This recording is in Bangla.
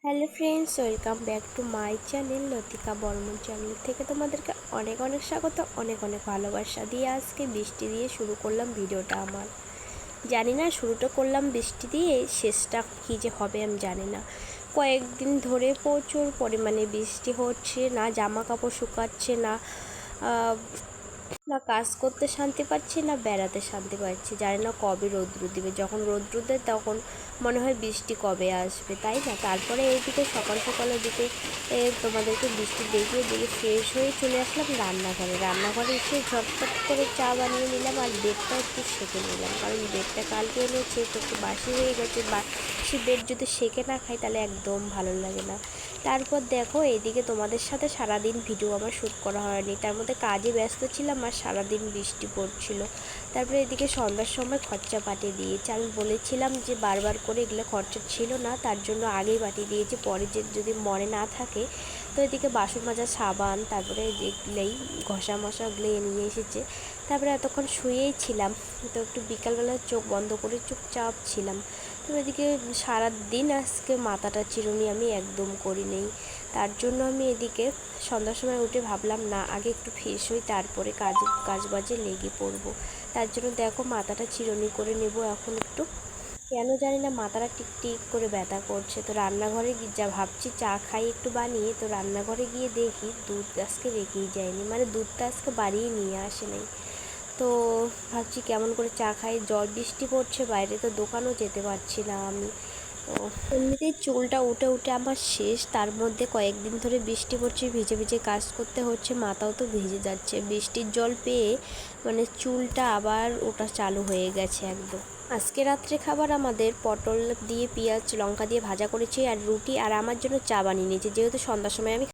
Hello friends, welcome back to my channel Latika Barman channel থেকে তোমাদেরকে অনেক অনেক স্বাগত, অনেক অনেক ভালোবাসা দিয়ে আজকে বৃষ্টি দিয়ে শুরু করলাম ভিডিওটা। আমার জানি না শুরুটা করলাম বৃষ্টি দিয়ে, শেষটা কী যে হবে আমি জানি না। কয়েকদিন ধরে প্রচুর পরিমাণে বৃষ্টি হচ্ছে, না জামা কাপড় শুকাচ্ছে, না না কাজ করতে শান্তি পাচ্ছি, না বেড়াতে শান্তি পাচ্ছি। জানি না কবে রৌদ্র দিবে। যখন রৌদ্র দেয় তখন মনে হয় বৃষ্টি কবে আসবে, তাই না? তারপরে এইদিকে সকাল সকাল ওদিকে তোমাদেরকে বৃষ্টি দেখিয়ে দিকে ফ্রেশ হয়ে চলে আসলাম রান্নাঘরে এসে ঝটপট করে চা বানিয়ে নিলাম আর বেডটা একটু সেঁকে নিলাম, কারণ বেডটা কালকে এনেছে তো একটু বাসি হয়ে গেছে। বাসি বেড যদি সেঁকে না খাই তাহলে একদম ভালো লাগে না। তারপর দেখো এইদিকে তোমাদের সাথে সারাদিন ভিডিও আমার শ্যুট করা হয়নি, তার মধ্যে কাজে ব্যস্ত ছিলাম আর সারাদিন বৃষ্টি পড়ছিল। তারপরে এদিকে সন্ধ্যার সময় খরচা পাঠিয়ে দিয়েছি। আমি বলেছিলাম যে বারবার করে এগুলো খরচা ছিল না, তার জন্য আগেই পাঠিয়ে দিয়েছি, পরে যে যদি মনে না থাকে। তো এদিকে বাসন মাজা সাবান, তারপরে যেগুলোই ঘষা মশাগুলো নিয়ে এসেছে। তারপরে এতক্ষণ শুয়েই ছিলাম, তো একটু বিকালবেলা চোখ বন্ধ করে চুপচাপ ছিলাম। তো এদিকে সারাদিন আজকে মাথাটা চিরুনি আমি একদম করি নেই, তার জন্য আমি এদিকে সন্ধ্যার সময় উঠে ভাবলাম না আগে একটু ফ্রেশ হই, তারপরে কাজবাজে লেগে পড়বো। তার জন্য দেখো মাথাটা চিরুনি করে নেব এখন একটু। কেন জানি না মাথাটা টিক করে ব্যথা করছে। তো রান্নাঘরে যা ভাবছি চা খাই একটু বানিয়ে, তো রান্নাঘরে গিয়ে দেখি দুধ আজকে রেখেই যায়নি, মানে দুধটা আজকে বাড়িয়ে নিয়ে আসে নাই। তো ভাবছি কেমন করে চা খাই, বৃষ্টি পড়ছে বাইরে, তো দোকানও যেতে পারছি না আমি। তো এমনিতেই চুলটা উঠে উঠে আমার শেষ, তার মধ্যে কয়েকদিন ধরে বৃষ্টি পড়ছে, ভিজে ভিজে কাজ করতে হচ্ছে, মাথাও তো ভিজে যাচ্ছে। বৃষ্টির জল পেয়ে মানে চুলটা আবার ওটা চালু হয়ে গেছে একদম। আজকে রাত্রে খাবার আমাদের পটল দিয়ে পেঁয়াজ লঙ্কা দিয়ে ভাজা করেছি আর রুটি, আর আমার জন্য চা বানিয়ে নিয়েছি, যেহেতু সন্ধ্যার সময় আমি